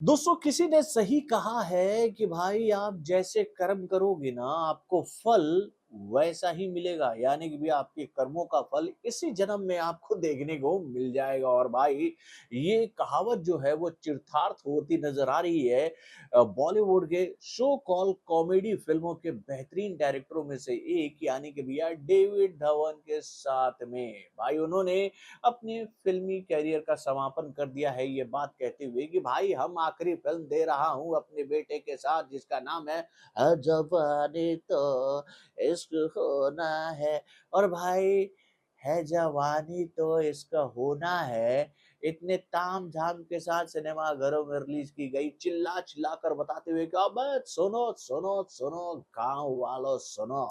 दोस्तों किसी ने सही कहा है कि भाई आप जैसे कर्म करोगे ना आपको फल वैसा ही मिलेगा यानी कि भी आपके कर्मों का फल इसी जन्म में आपको देखने को मिल जाएगा। और भाई ये कहावत जो है वो चिरथार्थ होती नजर आ रही है बॉलीवुड के सो कॉल कॉमेडी फिल्मों के बेहतरीन डायरेक्टरों में से एक यानी कि भैया डेविड धवन के साथ में। भाई उन्होंने अपने फिल्मी करियर का समापन कर दिया है ये बात कहते हुए कि भाई हम आखिरी फिल्म दे रहा हूं अपने बेटे के साथ जिसका नाम है जवानी तो इश्क होना है। और भाई है जवानी तो इसका होना है इतने ताम झाम के साथ सिनेमा घरों में रिलीज की गई चिल्ला चिल्ला कर बताते हुए कि अब सुनो सुनो सुनो गांव वालों सुनो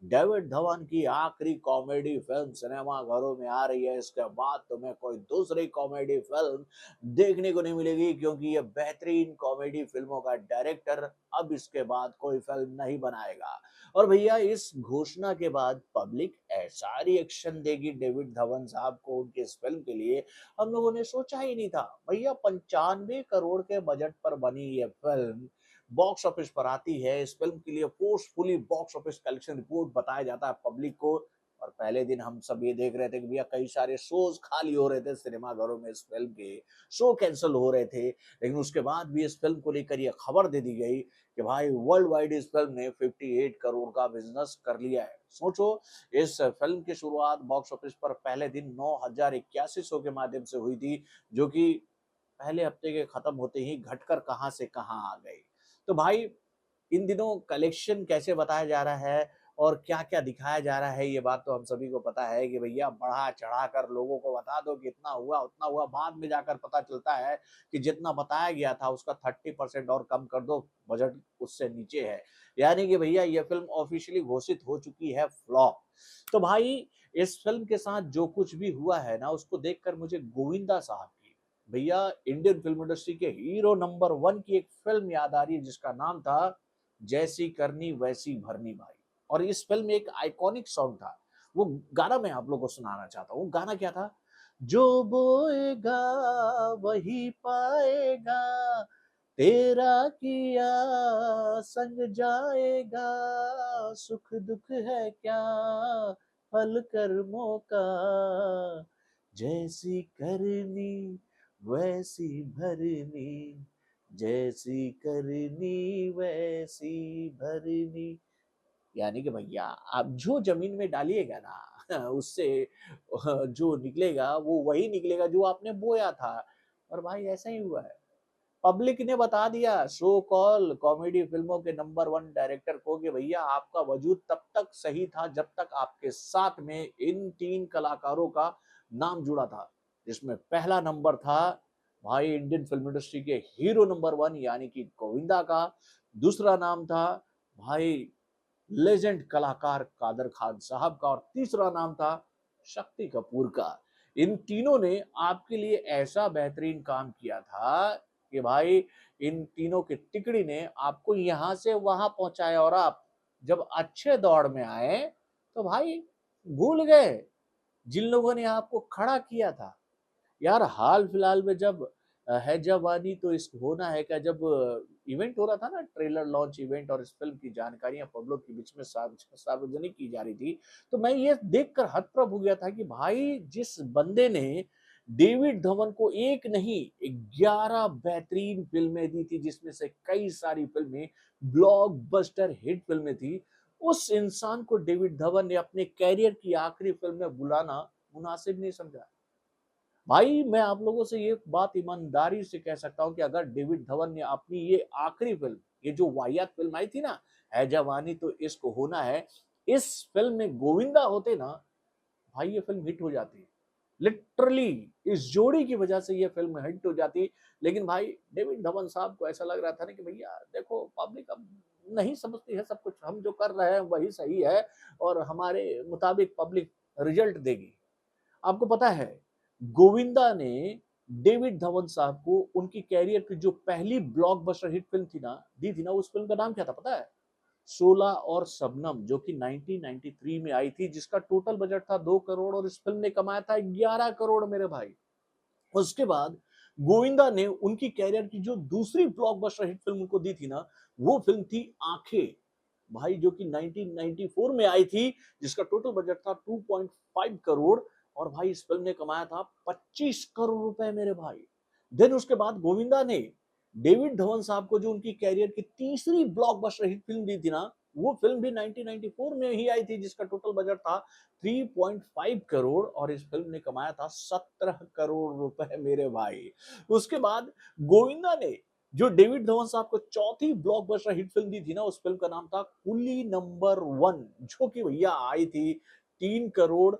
डेविड धवन की आखिरी कॉमेडी फिल्म सिनेमा घरों में आ रही है। इसके बाद तुम्हें कोई दूसरी कॉमेडी फिल्म देखने को नहीं मिलेगी क्योंकि ये बेहतरीन कॉमेडी फिल्मों का डायरेक्टर अब इसके बाद कोई फिल्म नहीं बनाएगा। और भैया इस घोषणा के बाद पब्लिक ऐसा रिएक्शन देगी डेविड धवन साहब को उनकी इस फिल्म के लिए हम लोगों ने सोचा ही नहीं था। भैया 95 करोड़ के बजट पर बनी ये फिल्म बॉक्स ऑफिस पर आती है। इस फिल्म के लिए forcefully box office collection report बताया जाता है पब्लिक को। और पहले दिन हम सब ये देख रहे थे कि भैया कई सारे शोज खाली हो रहे थे सिनेमा घरों में, इस फिल्म के शो कैंसिल हो रहे थे। लेकिन उसके बाद भी इस फिल्म को लेकर ये खबर दे दी गई कि भाई वर्ल्ड वाइड इस फिल्म ने 58 करोड़ का बिजनेस कर लिया है। सोचो इस फिल्म की शुरुआत बॉक्स ऑफिस पर पहले दिन 9,081 शो के माध्यम से हुई थी जो कि पहले हफ्ते के खत्म होते ही घटकर कहां से कहां आ गई। तो भाई इन दिनों कलेक्शन कैसे बताया जा रहा है और क्या-क्या दिखाया जा रहा है ये बात तो हम सभी को पता है कि भैया बढ़ा-चढ़ा कर लोगों को बता दो कि इतना हुआ, उतना हुआ, बाद में जाकर पता चलता है कि जितना बताया गया था उसका 30% और कम कर दो, बजट उससे नीचे है। यानी कि भैया ये फ़िल्म ऑफ़िशियली घोषित हो चुकी है फ्लॉप। तो भाई इस फ़िल्म के साथ जो कुछ भी हुआ है ना उसको देखकर मुझे गोविंदा साहब की, भैया इंडियन फ़िल्म इंडस्ट्री के हीरो नंबर 1 की एक फ़िल्म याद आ रही है जिसका नाम था जैसी करनी वैसी भरनी भाई। और इस फिल्म में एक आइकॉनिक सॉन्ग था। वो गाना मैं आप लोगों को सुनाना चाहता हूँ। वो गाना क्या था? जो बोएगा वही पाएगा, तेरा किया संग जाएगा, सुख दुख है क्या फल कर्मों का, जैसी करनी वैसी भरनी, जैसी करनी वैसी भरनी। यानी कि भैया आप जो जमीन में डालिएगा ना उससे जो निकलेगा वो वही निकलेगा जो आपने बोया था। और भाई ऐसा ही हुआ है। पब्लिक ने बता दिया सो कॉल कॉमेडी फिल्मों के नंबर 1 डायरेक्टर को कि भैया आपका वजूद तब तक सही था जब तक आपके साथ में इन 3 कलाकारों का नाम जुड़ा था। जिसमें पहला नंबर था भाई इंडियन फिल्म इंडस्ट्री के हीरो नंबर 1 यानी कि गोविंदा का। दूसरा नाम था भाई लेजेंड कलाकार कादर खान साहब का। और तीसरा नाम था शक्ति कपूर का। इन तीनों ने आपके लिए ऐसा बेहतरीन काम किया था कि भाई इन तीनों की तिकड़ी ने आपको यहां से वहां पहुंचाया। और आप जब अच्छे दौड़ में आए तो भाई भूल गए जिन लोगों ने आपको खड़ा किया था। यार हाल फिलहाल में जब है जवानी तो इश्क होना है क्या जब इवेंट हो रहा था ना, ट्रेलर लॉन्च इवेंट, और इस फिल्म की जानकारियां पब्लिक के बीच में सार्वजनिक की जा रही थी, तो मैं ये देखकर हतप्रभ हो गया था कि भाई जिस बंदे ने डेविड धवन को एक नहीं 11 बेहतरीन फिल्में दी थी जिसमें से कई सारी फिल्में ब्लॉकबस्टर हिट फिल्में थी, उस इंसान को डेविड धवन ने अपने कैरियर की आखिरी फिल्म में बुलाना मुनासिब नहीं समझा। भाई मैं आप लोगों से ये बात ईमानदारी से कह सकता हूँ कि अगर डेविड धवन ने अपनी ये आखिरी फिल्म, ये जो वाहियात फिल्म आई थी ना, है जवानी तो इश्क होना है, इस फिल्म में गोविंदा होते ना, भाई ये फिल्म हिट हो जाती। लिटरली इस जोड़ी की वजह से ये फिल्म हिट हो जाती। लेकिन भाई डेविड धवन साहब को ऐसा लग रहा था ना कि भैया देखो पब्लिक अब नहीं समझती है सब कुछ, हम जो कर रहे हैं वही सही है और हमारे मुताबिक पब्लिक रिजल्ट देगी। आपको पता है गोविंदा ने डेविड धवन साहब को उनकी कैरियर की जो पहली ब्लॉकबस्टर हिट फिल्म थी ना, दी थी ना, उस फिल्म का नाम क्या था पता है? 16 और शबनम, जो कि 1993 में आई थी, जिसका टोटल बजट था 2 करोड़ और इस फिल्म ने कमाया था 11 करोड़ मेरे भाई। उसके बाद गोविंदा ने उनकी कैरियर की जो दूसरी ब्लॉकबस्टर हिट फिल्म उनको दी थी ना, वो फिल्म थी आंखें। भाई जो कि 1994 में आई थी, जिसका टोटल बजट था 2.5 करोड़ और भाई इस फिल्म ने कमाया था 25 करोड़ रुपए मेरे भाई। देन उसके बाद गोविंदा ने डेविड धवन साहब को जो उनकी कैरियर की तीसरी ब्लॉकबस्टर हिट फिल्म दी थी ना, वो फिल्म भी 1994 में ही आई थी, जिसका टोटल बजट था 3.5 करोड़ और इस फिल्म ने कमाया था 17 करोड़ रुपए मेरे भाई। उसके बाद गोविंदा ने जो डेविड धवन साहब को चौथी ब्लॉकबस्टर हिट फिल्म दी थी ना, उस फिल्म का नाम था कुली नंबर 1, जो कि भैया आई थी 3 करोड़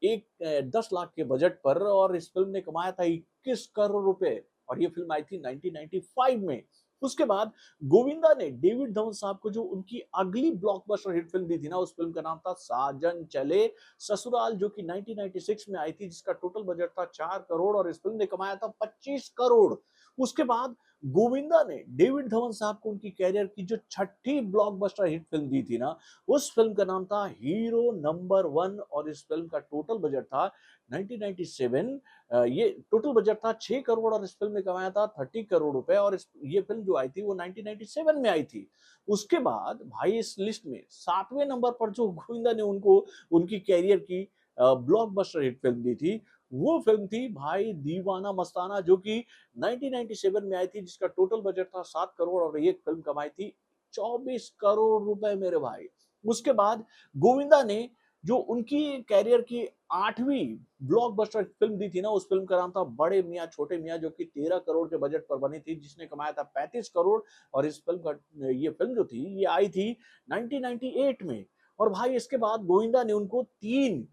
एक 10 लाख के बजट पर और इस फिल्म ने कमाया था 21 करोड़ रुपए और ये फिल्म आई थी 1995 में। उसके बाद गोविंदा ने डेविड धवन साहब को जो उनकी अगली ब्लॉकबस्टर हिट फिल्म दी थी ना, उस फिल्म का नाम था साजन चले ससुराल, जो कि 1996 में आई थी, जिसका टोटल बजट था 4 करोड़ और इस फिल्म ने कमाया था 25 करोड़। उसके बाद गोविंदा ने डेविड धवन साहब को उनकी कैरियर की जो छठी ब्लॉकबस्टर हिट फिल्म दी थी ना, उस फिल्म का नाम था हीरो नंबर 1 और इस फिल्म का टोटल बजट था 1997, ये टोटल बजट था 6 करोड़ और इस फिल्म ने कमाया था 30 करोड़ रुपए और ये फिल्म जो आई थी वो 1997 में आई थी। उसके बाद भाई इस लिस्ट में 7वें नंबर पर जो गोविंदा ने उनको उनकी कैरियर की ब्लॉकबस्टर हिट फिल्म दी थी, वो फिल्म थी भाई दीवाना मस्ताना, जो कि 1997 में आई थी, जिसका टोटल बजट था 7 करोड़ और ये फिल्म कमाई थी 24 करोड़ रुपए मेरे भाई। उसके बाद गोविंदा ने जो उनकी कैरियर की 8वीं ब्लॉकबस्टर फिल्म दी थी ना, उस फिल्म का नाम था बड़े मियां छोटे मियां, जो कि 13 करोड़ के बजट पर बनी थी, जिसने कमाया था 35 करोड़ और इस फिल्म का ये फिल्म जो थी ये आई थी 1998 में। और भाई इसके बाद गोविंदा ने उनको 3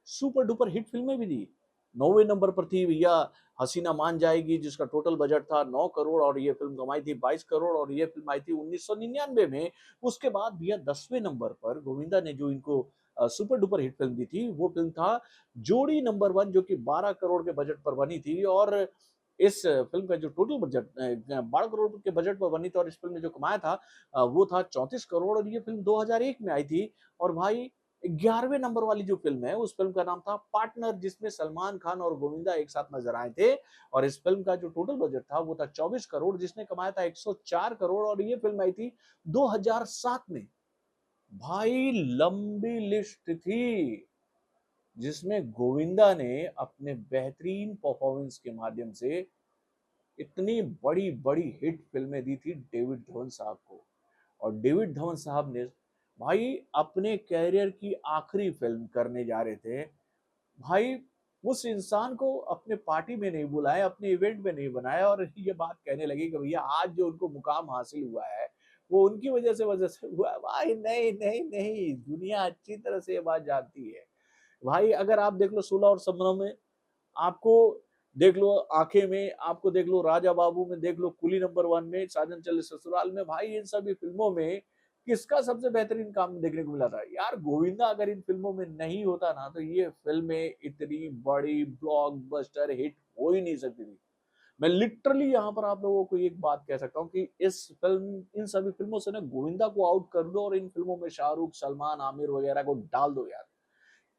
सुपर डुपर हिट फिल्में भी दी। 9वें नंबर पर थी भैया हसीना मान जाएगी, जिसका टोटल बजट था 9 करोड़ और ये फिल्म कमाई थी 22 करोड़ और ये फिल्म आई थी 1999 में। उसके बाद भैया 10वें नंबर पर गोविंदा ने जो इनको सुपर डुपर हिट फिल्म दी थी, वो फिल्म था जोड़ी नंबर 1, जो कि 12 करोड़ के बजट पर बनी थी और इस फिल्म का जो टोटल बजट 12 करोड़ के बजट पर बनी थी और इस फिल्म ने जो कमाया था वो था 34 करोड़ और ये फिल्म 2001 में आई थी। और भाई 11वें नंबर वाली जो फिल्म है, उस फिल्म का नाम था पार्टनर, जिसमें सलमान खान और गोविंदा एक साथ नजर आए थे और इस फिल्म का जो टोटल बजट था वो था 24 करोड़, जिसने कमाया था 104 करोड़ और ये फिल्म आई थी 2007 में। भाई लंबी लिस्ट थी, जिसमें गोविंदा ने अपने बेहतरीन परफॉर्मेंस के माध्यम से इतनी बड़ी बड़ी हिट फिल्में दी थी डेविड धवन साहब को। और डेविड धवन साहब ने भाई अपने कैरियर की आखिरी फिल्म करने जा रहे थे। भाई उस इंसान को अपने पार्टी में नहीं बुलाया, अपने इवेंट में नहीं बनाया और ये बात कहने लगे कि भैया आज जो उनको मुकाम हासिल हुआ है वो उनकी वजह से हुआ है। भाई नहीं नहीं नहीं, दुनिया अच्छी तरह से ये बात जानती है। भाई अगर आप देख लो 16 और 17 में, आपको देख लो आंखें में, आपको देख लो राजा बाबू में, देख लो कुली नंबर 1 में, साजन चले ससुराल में, भाई इन सभी फिल्मों में किसका सबसे बेहतरीन काम देखने को मिला था यार? गोविंदा अगर इन फिल्मों में नहीं होता ना, तो ये फिल्में इतनी बड़ी ब्लॉकबस्टर हिट हो ही नहीं सकती थी। मैं लिटरली यहाँ पर आप लोगों को एक बात कह सकता हूँ कि इस फिल्म इन सभी फिल्मों से ना गोविंदा को आउट कर दो और इन फिल्मों में शाहरुख, सलमान, आमिर वगैरह को डाल दो यार।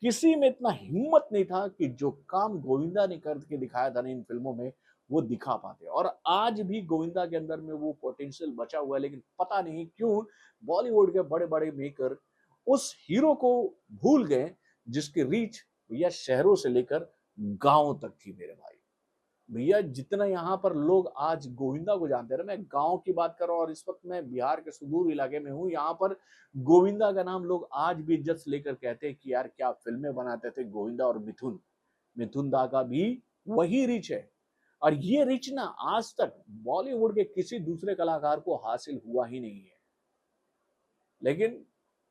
किसी में इतना हिम्मत नहीं था कि जो काम गोविंदा ने करके दिखाया था ना इन फिल्मों में, वो दिखा पाते। और आज भी गोविंदा के अंदर में वो पोटेंशियल बचा हुआ है, लेकिन पता नहीं क्यों बॉलीवुड के बड़े बड़े मेकर उस हीरो को भूल गए, जिसकी रीच भैया शहरों से लेकर गांवों तक थी मेरे भाई। भैया जितना यहाँ पर लोग आज गोविंदा को जानते हैं ना, मैं गांव की बात कर रहा हूँ और इस वक्त मैं बिहार के सुदूर इलाके में हूँ, यहाँ पर गोविंदा का नाम लोग आज भी इज्जत से लेकर कहते हैं कि यार क्या फिल्में बनाते थे गोविंदा और मिथुन। मिथुन दा का भी वही रिच है और ये रिच ना आज तक बॉलीवुड के किसी दूसरे कलाकार को हासिल हुआ ही नहीं है। लेकिन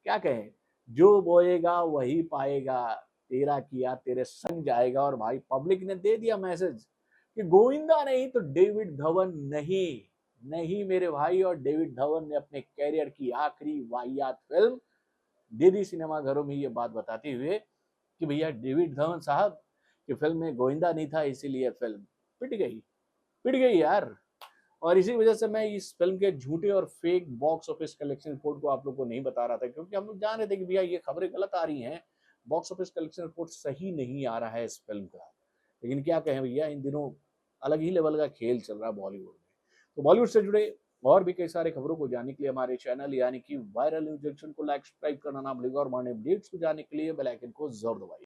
क्या कहें, जो बोएगा वही पाएगा, तेरा किया तेरे संग जाएगा। और भाई पब्लिक ने दे दिया मैसेज कि गोविंदा नहीं तो डेविड धवन नहीं। नहीं मेरे भाई, और डेविड धवन ने अपने कैरियर की आखिरी वाहियात फिल्म दे दी सिनेमा घरों में, ये बात बताते हुए कि भैया डेविड धवन साहब की फिल्म में गोविंदा नहीं था, इसीलिए फिल्म पिट गई। पिट गई यार। और इसी वजह से मैं इस फिल्म के झूठे और fake box office collection report को आप लोग को नहीं बता रहा था, क्योंकि हम लोग जान रहे थे कि भैया ये खबरें गलत आ रही हैं, बॉक्स ऑफिस कलेक्शन रिपोर्ट सही नहीं आ रहा है इस फिल्म का। लेकिन क्या कहें भैया, इन दिनों अलग ही लेवल का खेल चल रहा है बॉलीवुड में। तो बॉलीवुड से जुड़े और भी कई सारे खबरों को जानने के लिए हमारे चैनल यानी कि वायरल न्यूज जंक्शन को लाइक सब्सक्राइब करना ना भूलिएगा और हमारे अपडेट्स को जानने के लिए बेल आइकन को जरूर दबाइए।